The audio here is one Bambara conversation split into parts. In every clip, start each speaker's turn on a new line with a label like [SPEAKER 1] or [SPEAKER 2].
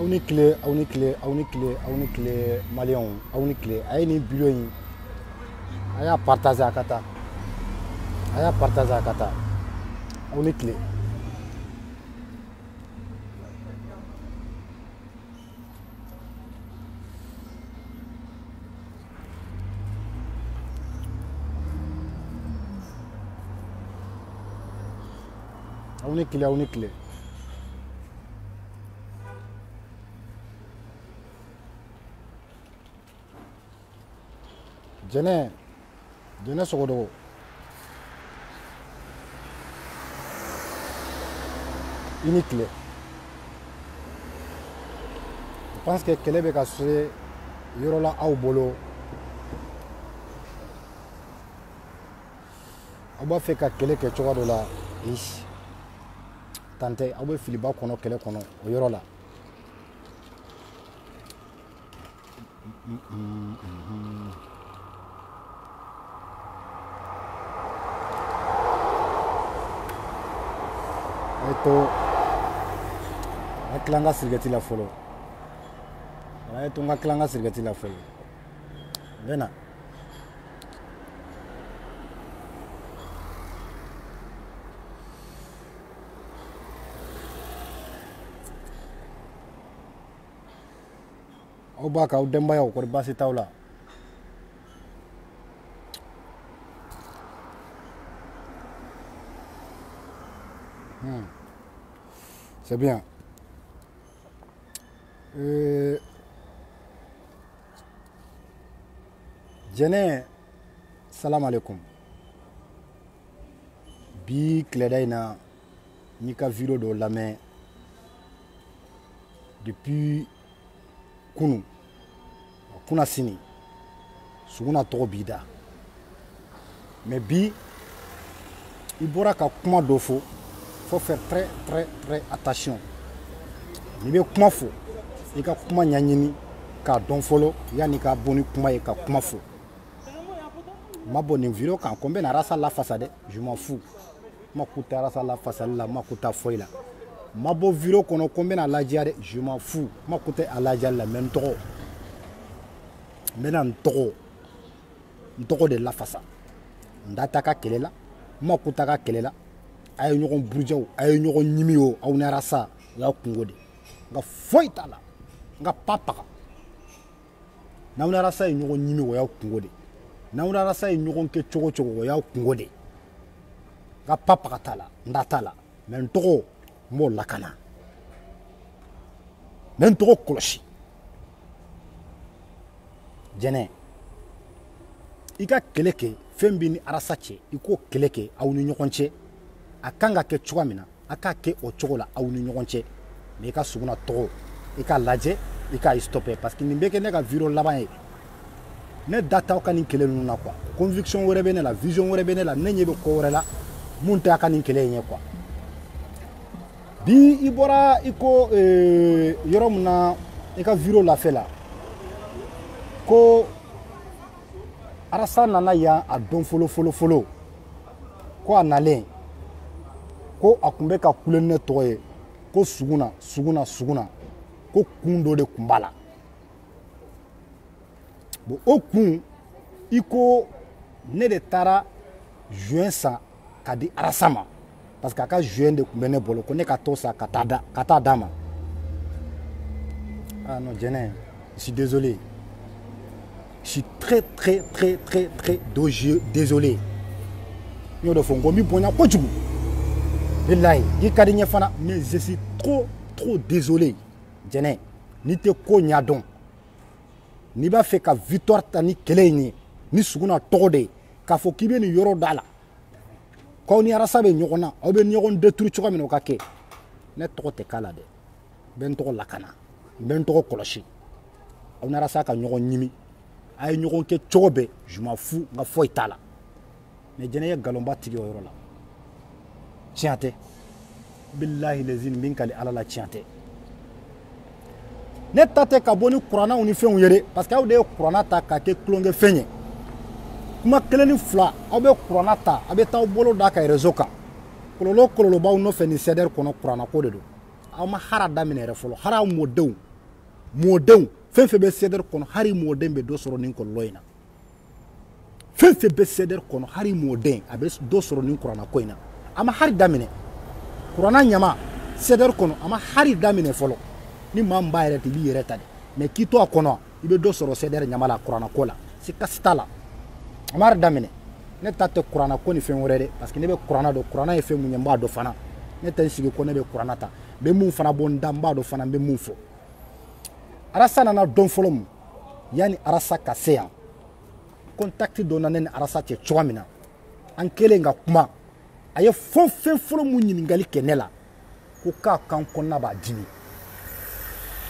[SPEAKER 1] aw ni tile maliyɛnw aw ni tile a ye nin video in a y'a partager a ka taa aw ni tile aw ni tile jɛnɛ sogodogo i ni tile je pense que kɛlɛ bɛ ka se yɔrɔ la aw bolo aw b'a fɛ ka kɛlɛ kɛ cogoya dɔ la tan tɛ aw bɛ filiba kɔnɔ kɛlɛ kɔnɔ o yɔrɔ la to a tila n ka sirigɛti la fɔlɔ a ye to n ka tila n ka sirigɛti la fɔlɔ n bɛ na aw b'a kan aw denbayaw kɔri baasi t'aw la c'est bien. Jɛnɛ salam alaikum. Bi tileda in na n'i ka video dɔ lamɛn depuis kunu kuna sini suguna tɔgɔ b'i da mais bi i bɔra ka kuma dɔ fɔ. Faut faire très attention. Ni bɛ kuma fɔ i ka kuma ɲaɲini k'a dɔn fɔlɔ yanni ka bɔ ni kuma ye ka kuma fɔ. Ma bɔ nin video kan ko n bɛna arasa lafasa dɛ je m'en fous. Ma ku tɛ arasa lafasali la ma ku tɛ foyi la. Ma bɔ video kɔnɔ ko n bɛna ladiya dɛ je m'en fous. Ma ku tɛ a ladiyali la mais n tɔgɔ n bɛna n tɔgɔ de lafasa. N da ta ka kɛlɛ la ma ku ta ka kɛlɛ la. A ye ɲɔgɔn burujaw a ye ɲɔgɔn ɲimi o aw ni arasa o y'aw kungo de nka foyi t'a la n ka pa paga n'aw ni arasa ye ɲɔgɔn ɲimi o y'aw kungo de n'aw ni arasa ye ɲɔgɔn kɛ cogo cogo o y'aw kungo de n ka pa paga t'a la n da t'a la mɛ n tɔgɔ n b'o lakana n bɛ n tɔgɔ kɔlɔsi jɛnɛ i ka kɛlɛ kɛ fɛn b'i ni arasa cɛ i k'o kɛlɛ kɛ aw ni ɲɔgɔn cɛ a kan ka kɛ cogoya min na a k'a kɛ o cogo la aw ni ɲɔgɔn cɛ mais i ka suguna tɔgɔ i k'a lajɛ i k'a stoppé parce que nin bɛ kɛ ne ka video laban ye ne da t'aw ka nin kɛlɛ ninnu na quoi conviction wɛrɛ bɛ ne la vision wɛrɛ bɛ ne la ne ɲɛ bɛ ko wɛrɛ la mun tɛ a ka nin kɛlɛ in ye quoi bi i bɔra i ko yɔrɔ min na i ka video lafɛ la ko arasa nana yan a dɔn fɔlɔ ko a nalen ko a tun bɛ ka kule ne tɔgɔ ye ko suguna ko kun dɔ de tun b'a la bon o kun i ko ne de taara juin san ka di arasa ma parce que a ka juin de tun bɛ ne bolo ko ne ka t'o san ka taa d'a ma ah non jɛnɛ je suis désolé je suis très désolé n y'o de fɔ n ko n b'i bonya kojugu billahi i ka di n ye fana mais je suis trop désolé jɛnɛ n'i tɛ ko ɲɛdɔn n'i b'a fɛ ka victoire ta ni kɛlɛ in ye ni suguna tɔgɔ de ye k'a fɔ k'i bɛ nin yɔrɔ da la k'aw ni arasa bɛ ɲɔgɔn na aw bɛ ɲɔgɔn détruire cogo min na o ka kɛ ne tɔgɔ tɛ k'a la dɛ n bɛ n tɔgɔ lakana n bɛ n tɔgɔ kɔlɔsi aw ni arasa ka ɲɔgɔn ɲimi a ye ɲɔgɔn kɛ cogo bɛɛ je m'en fous n ka foyi t'a la mais jɛnɛ ye nkalonba tigi o yɔrɔ la tiɲɛ tɛ billahi lezine min kali ala la tiɲɛ tɛ ne ta tɛ ka bɔ ni kurannaw ni fɛnw ye dɛ parce que aw de ye kuranna ta k'a kɛ tulonkɛ fɛn ye kuma kelen ni fila aw bɛ kuranna ta a bɛ taa bolo da ka réseau kan kɔlɔlɔ b'aw nɔfɛ ni CDR kɔnɔ kuranna ko de don aw ma hara daminɛ yɛrɛ fɔlɔ hara mɔdenw mɔdenw fɛn fɛn bɛ CDR kɔnɔ hali mɔden bɛ dɔ sɔrɔ nin kɔlɔlɔ in na fɛn fɛn bɛ CDR kɔnɔ hali mɔden a bɛ dɔ sɔrɔ nin kuranna ko in na a ma hali daminɛ kuranna ɲama CDR kɔnɔ a ma hali daminɛ fɔlɔ ni maa min b'a yɛrɛ ta i b'i yɛrɛ ta de mais k'i to a kɔnɔ i bɛ dɔ sɔrɔ CDR ɲama la kuranna ko la sikasi t'a la a ma hali daminɛ ne ta tɛ kuranna ko ni fɛn wɛrɛ dɛ parce que ne bɛ kuranna dɔn kuranna ye fɛn mun ye n b'a dɔn fana ne tɛ n sigi ko ne bɛ kuranna ta n bɛ mun fana bɔ n da n b'a dɔn fana n bɛ mun fɔ Arasa nana dɔn fɔlɔ mun yanni Arasa ka se yan contact dɔ na ne ni Arasa cɛ cogoya min na an kɛlen ka kuma a ye fɛn fɛn fɔlɔ mun ɲininkali kɛ ne la ko k'a kan kɔnɔna b'a dimi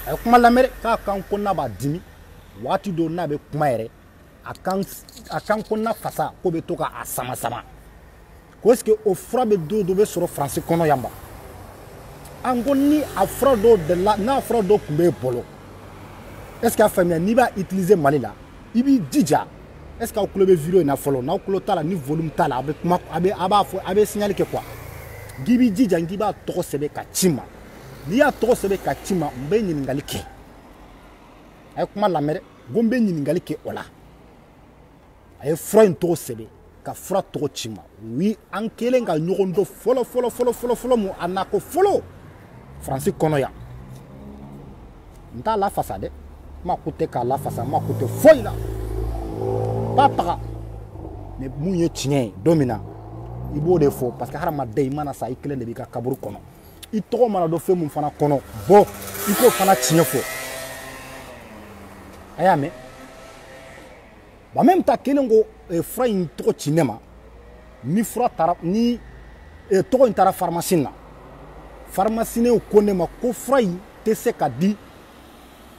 [SPEAKER 1] a ye kuma lamɛn k'a kan kɔnɔna b'a dimi waati dɔ n'a bɛ kuma yɛrɛ a kan kɔnɔna fasa ko bɛ to k'a sama sama ko est ce que o fura bɛ don dɔ bɛ sɔrɔ Faransi kɔnɔ yan ba an ko ni a fura dɔw de la n'a fura dɔw tun bɛ bolo est ce que a faamuya n'i b'a utiliser Mali la i b'i jija est ce que aw tulo bɛ vidéo in na fɔlɔ n'aw tulo t'a la ni volume t'a la a bɛ kuma a b'a fɔ a bɛ signal kɛ quoi n'i b'i jija n'i b'a tɔgɔ sɛbɛn ka ci ma n'i y'a tɔgɔ sɛbɛn ka ci ma n bɛ ɲininkali kɛ a ye kuma lamɛn dɛ ko n bɛ ɲininkali kɛ o la a ye fura in tɔgɔ sɛbɛn ka fura tɔgɔ ci ma oui an kɛlen ka ɲɔgɔn dɔn fɔlɔ mun a na ko fɔlɔ Faransi kɔnɔ yan n t'a lafasa dɛ n ma ko tɛ k'a lafasa n ma ko tɛ foyi la b'a taga mais mun ye tiɲɛ ye don min na i b'o de fɔ parce que hadamaden i mana sa i kelen de b'i ka kaburu kɔnɔ i tɔgɔ mana dɔn fɛn mun fana kɔnɔ bɔ i k'o fana tiɲɛ fɔ a y'a mɛn en même temps kelen ko fura in tɔgɔ ci ne ma ni fura taara ni tɔgɔ in taara pharmacie na pharmacienw ko ne ma ko fura in tɛ se ka di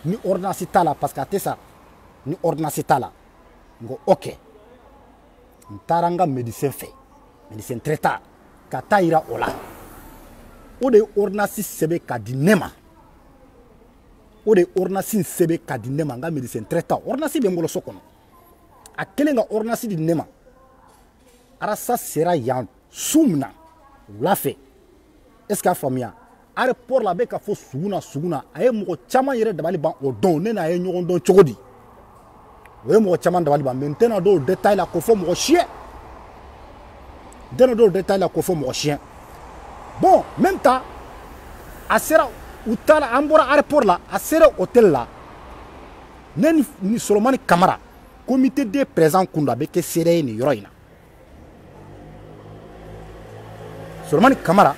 [SPEAKER 1] ni ordonnance t'a la parce que a tɛ sa ni ordonnance t'a la n ko ok n taara n ka médecin fɛ médecin traitant ka taa yira o la o de ye ordonnance sɛbɛn ka di ne ma o de ye ordonnance sɛbɛn ka di ne ma n ka médecin traitant ordonnance bɛ n bolo so kɔnɔ a kelen ka ordonnance di ne ma Arasa sera yan su min na wula fɛ est ce que a faamuya aéroport la a bɛ ka fɔ sugu na a ye mɔgɔ caman yɛrɛ dabali ban o dɔn ne n'a ye ɲɔgɔn dɔn cogo di o ye mɔgɔ caman dabali ban mais n tɛna don o détail la k'o fɔ mɔgɔ si ye n tɛna don o détail la k'o fɔ mɔgɔ si ye bon même temps a sera u taara an bɔra aéroport la a sera hôtel la ne ni Solomani Kamara comité des présents kun do a bɛ kɛ seere ye nin yɔrɔ in na Solomani Kamara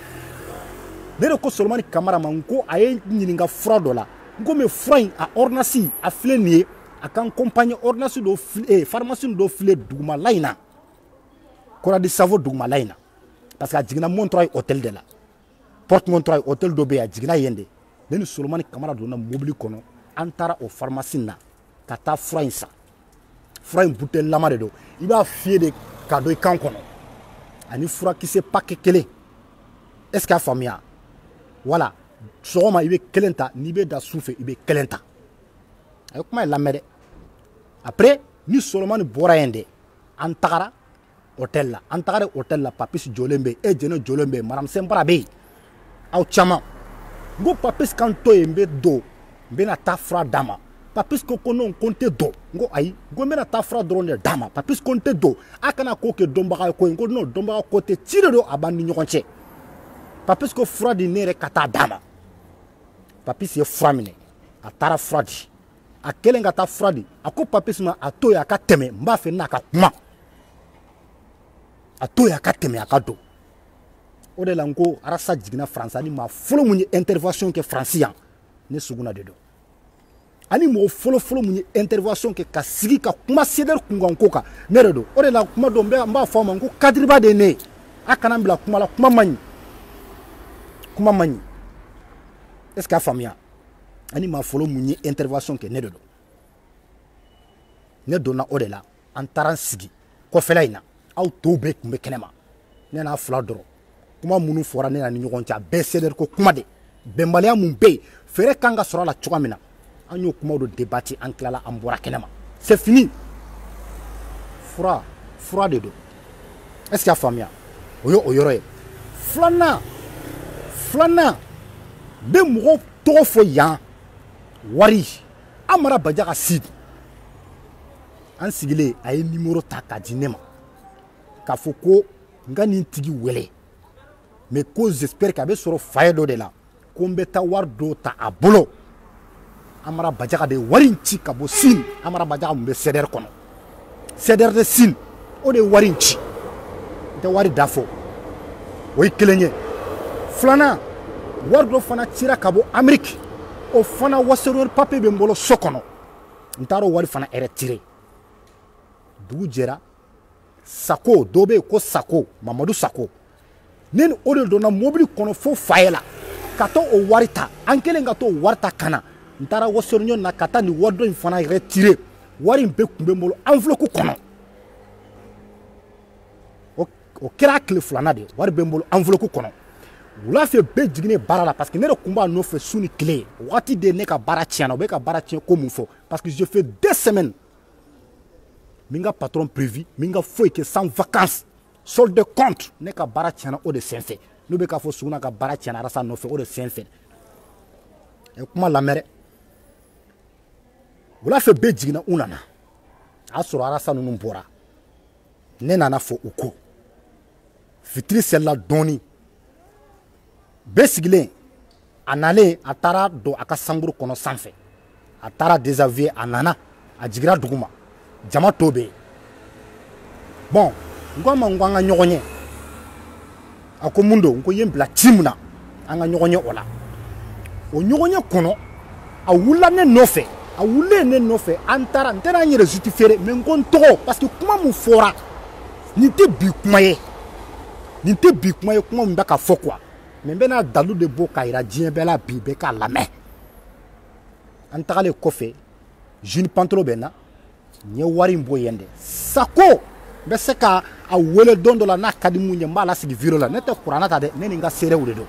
[SPEAKER 1] ne de ko Solomani Kamara ma n ko a ye ɲininka fura dɔ la n ko mais fura in a ordonnance a filɛ nin ye a kan compagnie ordonnance dɔ filɛ pharmacie dɔ filɛ dugumala in na Kora di Savo dugumala in na parce que a jiginna Montreuil hôtel de la Porte Montreuil hôtel dɔ bɛ yen a jiginna yen de ne ni Solomani Kamara donna mobili kɔnɔ an taara o pharmacie na ka taa fura in san fura in bouteille lama de don i b'a fiyɛ de ka don i kan kɔnɔ ani furakisɛ paquet kelen est ce que a faamuya wala sɔgɔma i bɛ kelen ta n'i bɛ da su fɛ i bɛ kelen ta a ye kuma in lamɛn dɛ après ni Solomani bɔra yen de an tagara hôtel la an tagara hôtel la Papis jɔlen bɛ yen e jɛnɛ jɔlen bɛ yen Madame Sembara bɛ yen aw caman n ko Papis kan to yen n bɛ don n bɛna taa fura d'a ma Papis ko non ko n tɛ don n ko ayi n ko n bɛna taa fura dɔrɔn de d'a ma Papis ko n tɛ don a kana ko kɛ dɔnbaga ye ko in ko non dɔnbaga ko tɛ ci de don a b'an ni ɲɔgɔn cɛ Papis ko fura di ne yɛrɛ ka taa d'a ma Papis ye fura minɛ a taara fura di a kɛlen ka taa fura di a ko Papis ma a to yen a ka tɛmɛ n b'a fɛ n'a ka kuma a to yen a ka tɛmɛ a ka don o de la n ko Arasa jiginna Faransi ani maa fɔlɔ mun ye intervention kɛ Faransi yan ne suguna de don ani mɔgɔ fɔlɔ mun ye intervention kɛ ka sigi ka kuma CDR kunkan ko kan ne de don o de la kuma dɔ n b'a fɔ a ma n ko Kadiriba de ye ne ye a kana n bila kuma la kuma man ɲi est ce que a faamuya ani maa fɔlɔ mun ye intervention kɛ ne de don ne donna o de la an taara n sigi kɔfɛla in na aw tɔw bɛɛ tun bɛ kɛnɛma ne n'a fila dɔrɔn kuma minnu fɔra ne na ni ɲɔgɔn cɛ a bɛɛ CDR ko kuma de bɛnbaliya mun bɛ yen fɛɛrɛ kan ka sɔrɔ a la cogoya min na an y'o kumaw de débati an tilala an bɔra kɛnɛma c'est fini fura de don est ce que a faamuya o ye o yɔrɔ ye filanan bɛ mɔgɔw tɔgɔ fɔ yan wari Amara Badiaka Sid an sigilen a ye numéro ta k'a di ne ma k'a fɔ ko n ka nin tigi wele mais ko j'espère k'a bɛ sɔrɔ faye dɔ de la ko n bɛ taa wari dɔ ta a bolo Amara Badiaka de wari in ci ka bɔ Sine Amara Badiaka mun bɛ CDR kɔnɔ CDR de Sine o de wari in ci n tɛ wari da fɔ o ye kelen ye filanan wari dɔ fana cira ka bɔ Amérique o fana waserori papier bɛ n bolo so kɔnɔ n taara o wari fana retiré dugu jɛra Sako dɔ bɛ yen ko Sako Mamadu Sako ne ni o de donna mobili kɔnɔ fo faye la ka taa o wari ta an kɛlen ka taa o wari ta ka na n taara waseroni na ka taa nin wari dɔ in fana retiré wari in bɛɛ tun bɛ n bolo enveloppe kɔnɔ o kɛra tile filanan de wari bɛ n bolo enveloppe kɔnɔ wula fɛ bɛɛ jiginnen baara la parce que ne de tun b'a nɔfɛ su ni tile waati de ne ka baara tiɲɛna o bɛ ka baara tiɲɛ ko mun fɔ parce que je fais 2 semaines min ka patron prévu min ka foyi kɛ sans vacances solde de compte ne ka baara tiɲɛna o de senfɛ n'u bɛ k'a fɔ Suguna ka baara tiɲɛna Arasa nɔfɛ o de senfɛ ɛ kuma lamɛn dɛ wula fɛ bɛɛ jiginna u nana a y'a sɔrɔ Arasa ninnu bɔra ne nana fɔ u ko fitiri selila dɔɔnin bɛɛ sigilen a nalen a taara don a ka samburu kɔnɔ sanfɛ a taara désavouer a nana a jigira dugu ma jama tɔ bɛ yen bon n ko a ma n ko an ka ɲɔgɔn ye a ko mun don n ko ye n bila ci min na an ka ɲɔgɔn ye o la o ɲɔgɔn ye kɔnɔ a wulila ne nɔfɛ a wulilen ne nɔfɛ an taara n tɛna n yɛrɛ justifier mais n ko n tɔgɔ parce que kuma min fɔra nin tɛ bi kuma ye nin tɛ bi kuma ye kuma min bɛ ka fɔ quoi mais n bɛna dalu de bɔ k'a jira diɲɛ bɛɛ la bi bɛɛ k'a lamɛn an tagalen kɔfɛ jeune pantolo bɛ n na n ye wari in bɔ yen dɛ Sako n bɛ se ka a wele don dɔ la n'a ka di mun ye n b'a lasigi video la ne tɛ kuranna ta dɛ ne ni n ka seerew de don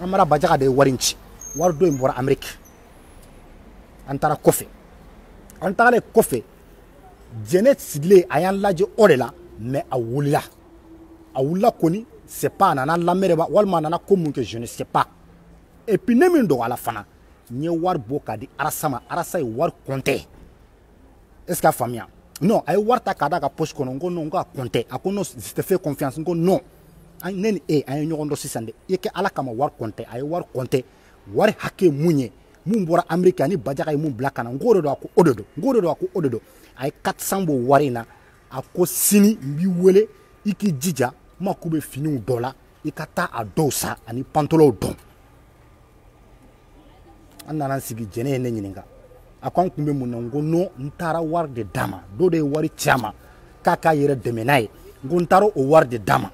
[SPEAKER 1] Amara Badiaka de ye wari in ci wari dɔ in bɔra Amérique an taara kɔfɛ an tagalen kɔfɛ jɛnɛ sigilen a y'an lajɛ o de la mais a wulila kɔni c'est pas a nana lamɛn de ba walima a nana ko mun kɛ je ne sais pas et puis ne min dɔgɔyala fana n ye wari bɔ k'a di Arasa ma Arasa ye wari compter est ce que a faamuya non a ye wari ta k'a d'a ka poche kɔnɔ n ko non n ko a compter a ko non je te fais confiance n ko non ne ni e an ye ɲɔgɔn dɔn sisan dɛ i kɛ Ala kama wari compter a ye wari compter wari hakɛ mun ye mun bɔra Amérique ani Badiaka ye mun bila ka na n k'o de don a ko o de don n k'o de don a ko o de don a ye 400 bɔ wari in na a ko sini n b'i wele i k'i jija n mako bɛ finiw dɔ la i ka taa a dɔw san ani pantolow dɔn an nana sigi jɛnɛ ye ne ɲininka a ko an tun bɛ mun na n ko non n taara wari de d'a ma dɔ de ye wari ci a ma k'a k'a yɛrɛ dɛmɛ n'a ye n ko n taara o wari de d'a ma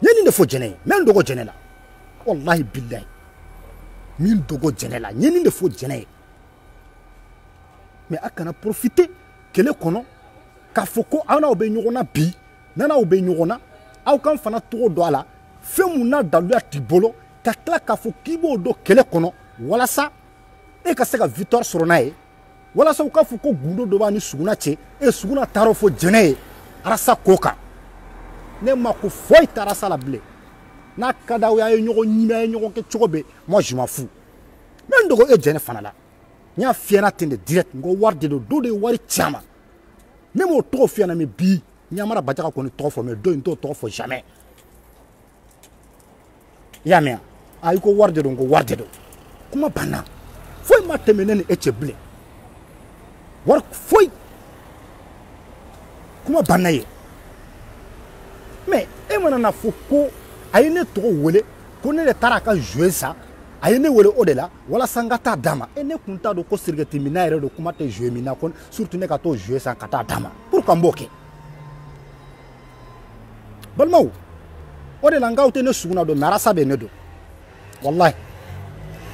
[SPEAKER 1] n ye nin de fɔ jɛnɛ ye n bɛ n dogo jɛnɛ la walahi bilahi min dogo jɛnɛ la n ye nin de fɔ jɛnɛ ye mais a kana profiter kɛlɛ kɔnɔ k'a fɔ ko aw n'aw bɛ ɲɔgɔn na bi n'aw bɛ ɲɔgɔn na aw kan fana togo dɔ a la fɛn mun n'a daluya t'i bolo ka tila k'a fɔ k'i b'o dɔn kɛlɛ kɔnɔ walasa e ka se ka victoire sɔrɔ n'a ye walasa u k'a fɔ ko gundo dɔ b'a ni Suguna cɛ Suguna taara o fɔ jɛnɛ ye Arasa ko kan ne ma ko foyi tɛ Arasa la bilen n'a ka d'aw ye a ye ɲɔgɔn ɲimi a ye ɲɔgɔn kɛ cogo bɛɛ moi je m'en fous n bɛ n dogo jɛnɛ fana la n y'a f'i ɲɛna ten de direct n ko wari de don dɔ de ye wari ci a ma ne m'o tɔgɔ f'i ɲɛna mais bi n Amara Badiaka kɔni tɔgɔ fɔ mais dɔ in t'o tɔgɔ fɔ jamais i y'a mɛn a i ko wari de don n ko wari de don kuma banna foyi ma tɛmɛ ne ni e cɛ bilen wari foyi kuma banna ye mais e mana na fɔ ko a ye ne tɔgɔ wele ko ne de taara a ka jouet san a ye ne wele o de la walasa n ka taa d'a ma ne kun t'a dɔn ko sirigɛti mina yɛrɛ don kuma tɛ jouet min na ko surtout ne ka t'o jouet san ka taa d'a ma pourquoi n b'o kɛ balimaw o de la n k'aw tɛ ne Suguna don mais Arasa bɛ ne don wallahi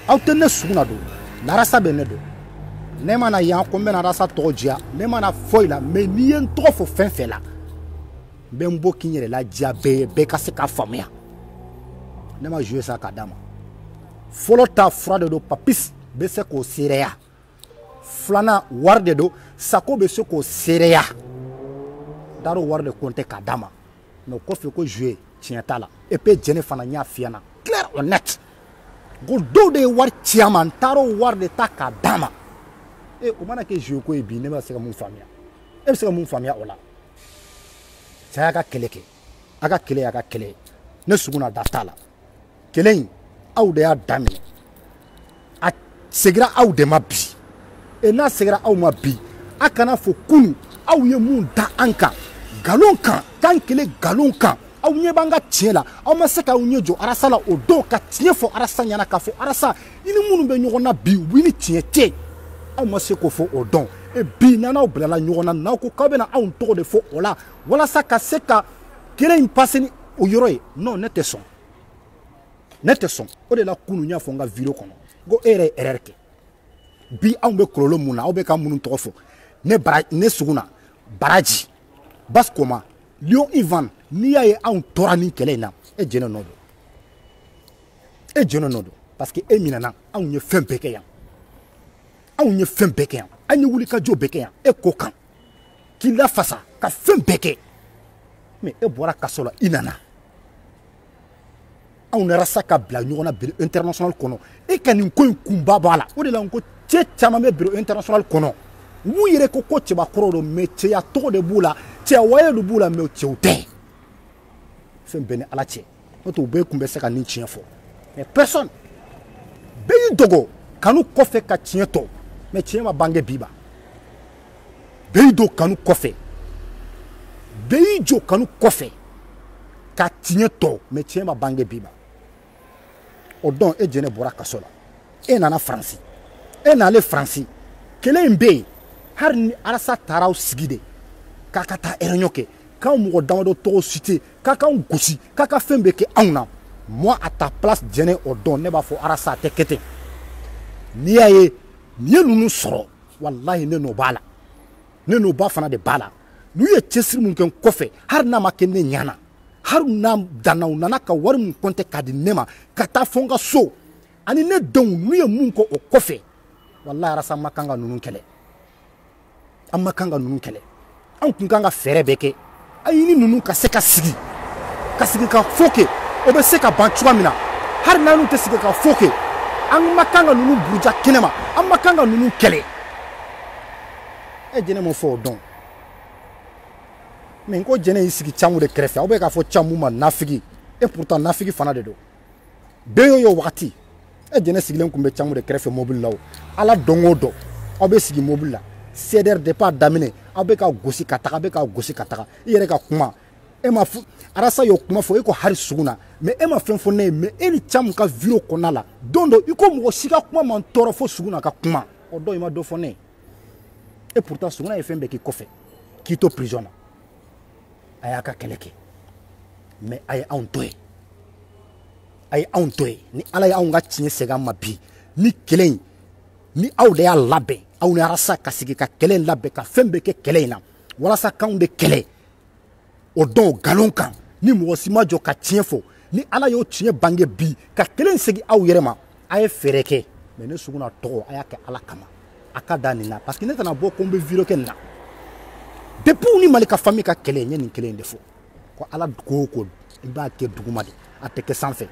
[SPEAKER 1] aw tɛ ne Suguna don mais Arasa bɛ ne don ne mana yan ko n bɛna Arasa tɔgɔ diya ne mana foyi la mais n'i ye n tɔgɔ fɔ fɛn fɛn la n bɛ n bɔ k'i n yɛrɛ ladiya bɛɛ ye bɛɛ ka se k'a faamuya ne ma jouer sa k'a d'a ma fɔlɔ ta fura de don Papis bɛ se k'o seereya filanan wari de don Sako bɛ se k'o seereya n taara o wari de compter k'a d'a ma mais o kɔfɛ ko jouer tiɲɛ t'a la et puis jɛnɛ fana n y'a f'i ɲɛna clair ou net Go do de war chiaman taro war de taka dama. E o mana ke joko e bi ne ba se ka mun famia. E se ka mun famia ola. Saya ka keleke. Aga kele ne suguna datala. Kelen aw de ya dami. A segira aw de ma bi. E na segira aw ma bi. Akana fo kunu aw ye mun da anka. Galon kan kele galon kan. Aw nye banga tiela aw ma se ka unye jo arasa la o do ka tie fo arasa nyana ka fo arasa ini munu be nyogona bi wini tie tie aw ma se ko fo o don e bi nana o blala nyogona na ko ka be na aw to de fo ola wala sa ka se ka kele impaseni o yoroy non nete son o de la kunu nya fo nga viro kono go ererke bi aw be kololo muna aw be ka munu to fo ne suguna baraji baskoma Lion Ivan ni ya ye an tora ni kele na e jeno nodo parce que e minana an ye fem beke yan an ye wuli ka jo beke yan e kokan ki la fasa ka fem beke mais e bora kasola inana an rasa ka bla nyona bureau international kono e kanin ko kumba bala o de la ko che chama me bureau international kono wu yere ko che ba koro do me che ya to de bula che waye do bula me che ute fem bene ala che oto be kumbe se ka ni chien fo mais personne be dogo kanu kofe ka chien to me chien ma bange biba be do kanu kofe be jo kanu kofe ka chien to me chien ma bange biba odon e jene bora kasola e nana franci e na le franci kele mbe har ni arasa taraw sigide kakata erenyoke quand mo dawdo to cité kaka ngosi kaka fembe ke auna moi à ta place jene odon ne ba fo arasa tekete ni aye ni nunu soro wallahi ne no bala ne no ba fana de bala nu ye chesir mun ken kofe har na makene nyana har na danaw nana ka war mun konte kadi nema kata fonga so ani ne don nu ye mun ko o kofe wallahi arasa makanga nunu kele amma kanga nunu kele an kun kanga fere beke ayini nunu ka se ka sigi ka foke o be se ka banchuwa mina har nanu te sigi ka foke an makanga nunu buruja kenema an makanga nunu kele e jene mo fo don men ko jene isigi chamu de krefe o be ka fo chamu ma nafigi et pourtant nafigi fana de do beyo yo wakati e jene sigilen kumbe chamu de krefe mobile law ala dongodo o be sigi mobile la ceder de pas daminer abeka gosi kataka beka gosi kataka yere ka kuma e ma arasa yo kuma fo e ko hari suguna mais e ma fen fo ne mais eni cham ka viro konala dondo iko mo sika kuma man toro fo suguna ka kuma o do ima do fo ne et pourtant suguna e fembe ki kofe ki to prison aya ka keleke mais ay antoy ni ala ya nga chinye sega mabi ni kelen ni awde ya labe aw ni arasa ka sigi ka kelen labbe ka fembe ke kelena wala sa kan de kele o don galon kan ni mo sima jo ka tiefo ni ala yo tie bange bi ka kelen sigi aw yerema ay fereke mais ne suguna to aya ke ala kama akada ni na parce que ne tana bo ko be viro ke na depuis ni malika famille ka kele ni kelen defo ko ala ko ba ke duguma de ateke sanfe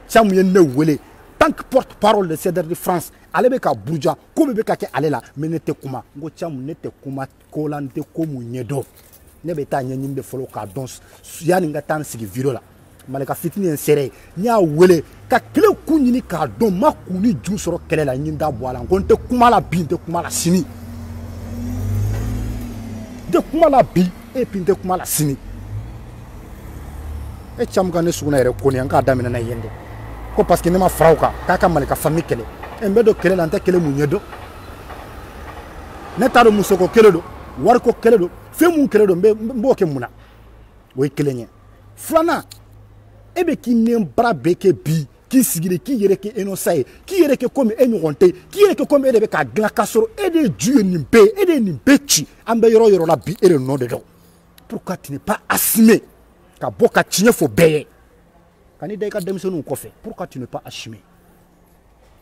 [SPEAKER 1] chamu ye ne wele tant que porte-parole de CEDER de France ale be ka buja ko be ka ke ale la mais ne te kuma ngo chamu ne te kuma ko la nte ko mu nyedo ne be ta nyenyin de folo ka don yani nga tan sigi viro la malika fitini en sere nya wele ka kele kunyini ka don makuni ju soro kele la nyinda boala ngo nte kuma la bi nte kuma la sini de kuma la bi et puis nte kuma la sini e chamu ka ne suguna ere ko ni an ka damina na yende ko parce que ne ma frauka kaka malika famille kele embe do kele lanta kele munyedo ne taro musoko kele do war ko kele do fe mun kele do mbo ke muna way kele nye flana ebe ki nem bra beke bi ki sigire ki yere ke enosaye ki yere ke comme enyoronte ki yere ke comme ebe ka gla kasoro ede juye nimbe ede nimbe chi ambe yoro la bi ere no de do pourquoi tu n'es pas assumé ka boka tinye fo beye kani dai ka demsonu ko fe pourquoi tu n'es pas assumé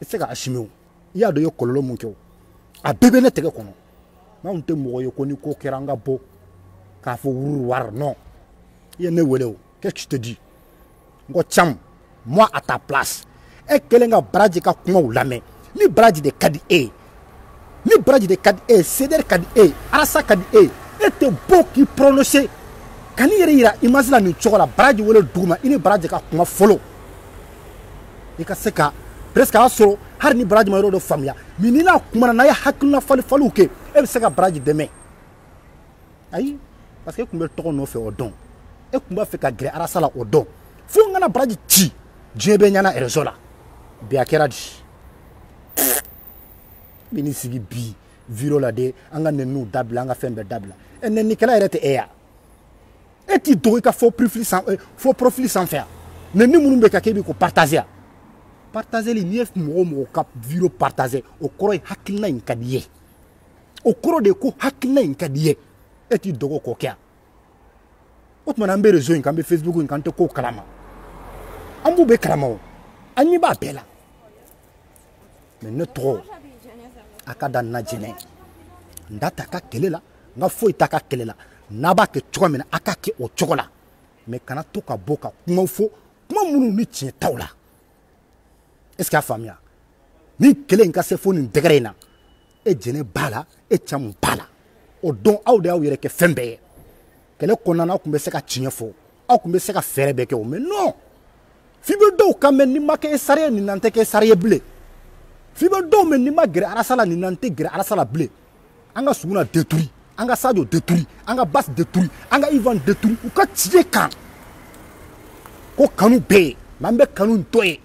[SPEAKER 1] et c'est ka assumé il y a de yo kololo mun ke a bebe ne tege kono ma unte mo yo koni ko keranga bo ka fo wuru war non il ne wele o qu'est-ce que je te dis ngo cham moi à ta place e kelen ka baraji ka kumaw lamɛn ni baraji de ka di e ni baraji de ka di e CDR ka di e arasa ka di e tɛ bɔ k'i prononcer ka n'i yɛrɛ yira image la nin cogo la baraji wele duguma i ni baraji ka kuma fɔlɔ i ka se ka presque a y'a sɔrɔ hali ni baraji ma yɔrɔ dɔ faamuya mais ni n'a kumana n'a ye hakilina faliw kɛ e bɛ se ka baraji dɛmɛ ayi parce que e tun bɛ tɔgɔ nɔfɛ o dɔn e tun b'a fɛ ka gɛrɛ arasa la o dɔn fo n kana baraji ci diɲɛ bɛ ɲana réseau la bi a kɛra di bi ni sigi bi viro la de an ka nɛniw dabila an ka fɛn bɛɛ dabila nɛnikɛla yɛrɛ tɛ e ya e t'i dogo i ka faux profil sanfɛ yan nɛni minnu bɛ ka k'e b'i ko partager yan partager n'i ye mɔgɔ o mɔgɔ ka viro partager o kɔrɔ ye hakilina in ka di ye o kɔrɔ de ye ko hakilina in ka di ye e t'i dogo k'o kɛ yan o tuma na an bɛ réseau in kan an bɛ Facebook in kan an tɛ kow kalama an b'u bɛɛ kalama o an ɲɛ b'a bɛɛ la mais ne tɔgɔ a ka da n na jinɛ n da ta ka kɛlɛ la n ka foyi ta ka kɛlɛ la n'a b'a kɛ cogo min na a ka kɛ o cogo la mais kana to ka bɔ ka kumaw fɔ kuma minnu ni tiɲɛ t'aw la est ce que a faamuya ni kɛlɛ in ka se fo nin dɛgɛrɛ in na e jɛnɛ b'a la e camu b'a la o dɔn aw de y'aw yɛrɛ kɛ fɛn bɛɛ ye kɛlɛ kɔnɔna na aw tun bɛ se ka tiɲɛ fɔ aw tun bɛ se ka fɛɛrɛ bɛɛ kɛ o mais non f'i bɛ dɔw kan mɛn ni ma kɛ sari ye nin na n tɛ kɛ sari ye bilen f'i bɛ dɔw mɛn ni ma gɛrɛ arasa la nin na n tɛ gɛrɛ arasa la bilen an ka Suguna détruit an ka Sadio détruit an ka Bas détruit an ka Ivan détruit u ka tiɲɛ kan ko kanu bɛ yen mais an bɛ kanu to yen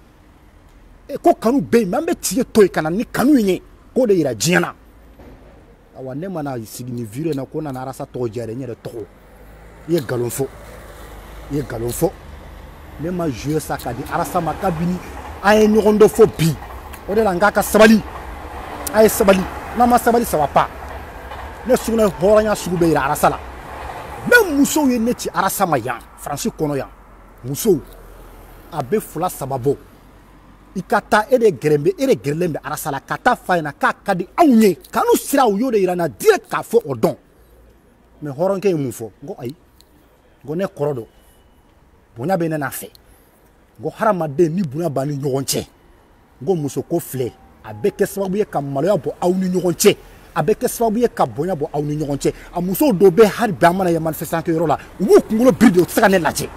[SPEAKER 1] ko kanu bɛ yen mais an bɛ tiɲɛ to yen ka na ni kanu in ye k'o de yira diɲɛ na awa ne mana sigi ni video in na ko nana arasa tɔgɔ diya dɛ n yɛrɛ tɔgɔ i ye nkalon fɔ i ye nkalon fɔ ne ma joué sa ka di arasa ma kabini an ye ɲɔgɔn dɔ fɔ bi o de la n k'a ka sabali a ye sabali n'a ma sabali ça va pas ne Suguna hɔrɔnya sugu bɛ yira arasa la même musow ye ne ci arasa ma yan Faransi kɔnɔ yan musow a bɛ 2 3 bɔ i ka taa e de gɛrɛlen bɛ arasa la ka taa f'a ɲɛna k'a ka di anw ye kanu sira u y'o de yira n na direct k'a fɔ o dɔn mais hɔrɔnkɛ ye mun fɔ n ko ayi n ko ne kɔrɔ dɔn bonya bɛ ne n'a fɛ n ko hadamaden ni bonya b'a ni ɲɔgɔn cɛ n ko muso ko filɛ a bɛ kɛ sababu ye ka maloya bɔ aw ni ɲɔgɔn cɛ a bɛ kɛ sababu ye ka bonya bɔ aw ni ɲɔgɔn cɛ a musow dɔw bɛ hali bi an mana ye manifestation kɛ yɔrɔ la u b'u kunkolo biri de u tɛ se ka ne lajɛ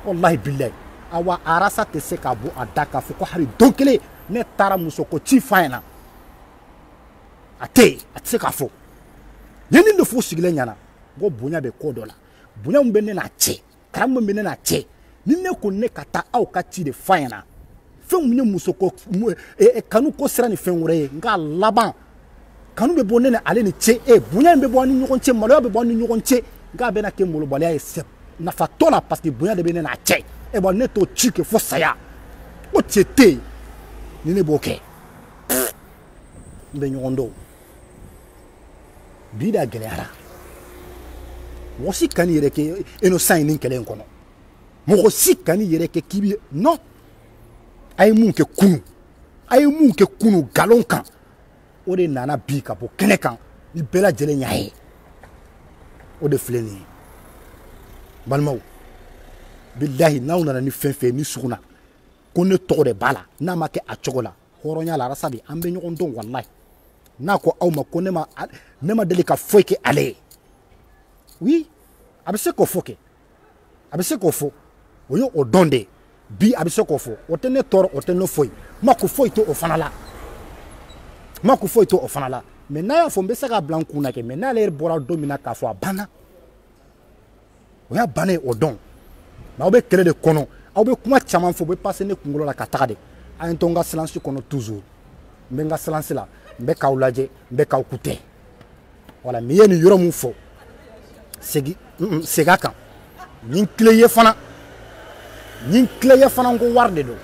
[SPEAKER 1] wallahi billahi awa arasa tɛ se ka bɔ a da k'a fɔ ko hali don kelen ne taara muso ko ci f'a ɲɛna a tɛ yen a tɛ se k'a fɔ ye nin de fɔ sigilen ɲɛna ko bonya bɛ ko dɔ la bonya min bɛ ne n'a cɛ karamu min bɛ ne n'a cɛ ni ne ko ne ka taa aw ka ci de f'a ɲɛna fɛn min ye muso ko kanu ko sira ni fɛn wɛrɛ ye n k'a laban kanu bɛ bɔ ne ni ale ni cɛ bonya in bɛ bɔ an ni ɲɔgɔn cɛ maloya bɛ bɔ an ni ɲɔgɔn cɛ n k'a bɛna kɛ molobaliya ye nafa t'o la parce que bonya de bɛ ne n'a cɛ bon ne t'o ci kɛ fo saya o cɛ tɛ yen ni ne b'o kɛ n bɛ ɲɔgɔn dɔn bi da gɛlɛyara mɔgɔ si kan'i yɛrɛ kɛ innocent ye nin kɛlɛ in kɔnɔ mɔgɔ si kan'i yɛrɛ kɛ k'i bɛ non a ye mun kɛ kunu nkalon kan o de nana bi ka bɔ kɛnɛ kan ni bɛɛ lajɛlen y'a ye o de filɛ nin ye balimaw bilahi n'aw nana ni fɛn fɛn ni Suguna ko ne tɔgɔ de b'a la n'a ma kɛ a cogo la hɔrɔnya la arasa bi an bɛ ɲɔgɔn dɔn walahi n'a ko aw ma ko ne ma deli ka foyi kɛ ale ye oui a bɛ se k'o fɔ kɛ a bɛ se k'o fɔ o ye o dɔn de bi a bɛ se k'o fɔ o tɛ ne tɔɔrɔ o tɛ ne foyi ma ko foyi to o fana la mais n'a y'a fɔ n bɛ se k'a bila n kun na kɛ mais n'ale yɛrɛ bɔra don min na k'a fɔ a banna o y'a bannen ye o dɔn mais aw bɛ kɛlɛ de kɔnɔ aw bɛ kuma caman fɔ u bɛ passer ne kunkolo la ka taga de a ye n to n ka silence kɔnɔ toujours n bɛ n ka silence la n bɛ k'aw lajɛ n bɛ k'aw kutɛ voilà mais i ye nin yɔrɔ mun fɔ segin a kan nin tile ye fana n ko wari de don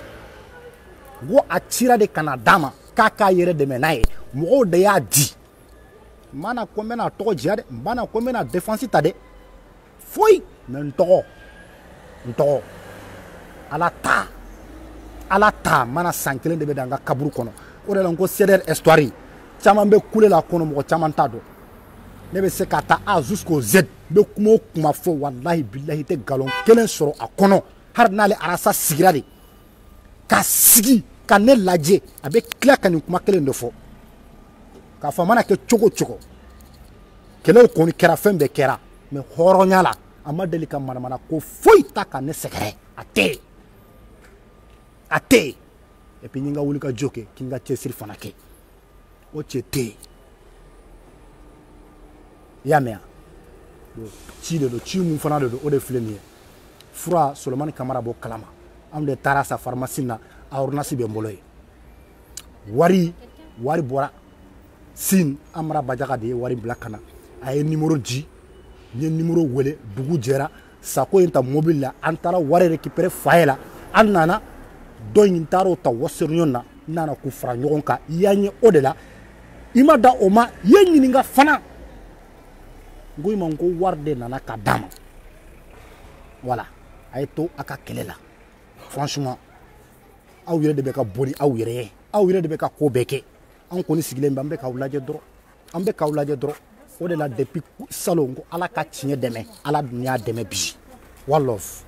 [SPEAKER 1] n ko a cira de ka na d'a ma k'a k'a yɛrɛ dɛmɛ n'a ye mɔgɔw de y'a di n b'a na ko n bɛna tɔgɔ diya dɛ n b'a na ko n bɛna défense ta dɛ foyi mais n tɔgɔ ala ta mana san kelen de bɛ da n ka kaburu kɔnɔ o de la n ko CDR histoire caman bɛ kule la kɔnɔ mɔgɔ caman t'a dɔn ne bɛ se ka taa A jusqu'au Z n bɛ kuma o kuma fɔ walahi bilahi tɛ nkalon kelen sɔrɔ a kɔnɔ hali n'ale arasa sigira de ka sigi ka ne lajɛ a bɛ tila ka nin kuma kelen de fɔ k'a fɔ a mana kɛ cogo cogo kɛlɛw kɔni kɛra fɛn bɛɛ kɛra mais hɔrɔnya la a ma deli ka manamana ko foyi ta ka ne sɛgɛrɛ a tɛ yen et puis n ye n ka wuli ka jɔ kɛ k'i n ka cɛsiri fana kɛ o cɛ tɛ yen i y'a mɛn wa ci de don ci mun fana de don o de filɛ nin ye fura Solomani Kamara b'o kalama anw de taara sa pharmacie na a ordonnance bɛ n bolo yen wari bɔra Sine Amara Bajaga de ye wari bila ka na a ye numéro di n ye numéro wele dugu jɛra Sako in ta mobile la an taara wari récupérer fa ye la an nana dɔ in taara o ta Western na n nana k'u fara ɲɔgɔn kan i y'a ɲɛ o de la i ma da o ma i ye ɲininka fana n ko i ma ko wari de nana ka d'a ma voilà a ye to a ka kɛlɛ la franchement aw yɛrɛ de bɛ ka boli aw yɛrɛ ye aw yɛrɛ de bɛ ka ko bɛɛ kɛ an kɔni sigilen bɛ an bɛ k'aw lajɛ dɔrɔn o de la depuis salon ko ala ka tiɲɛ dɛmɛ ala dun y'a dɛmɛ bi one love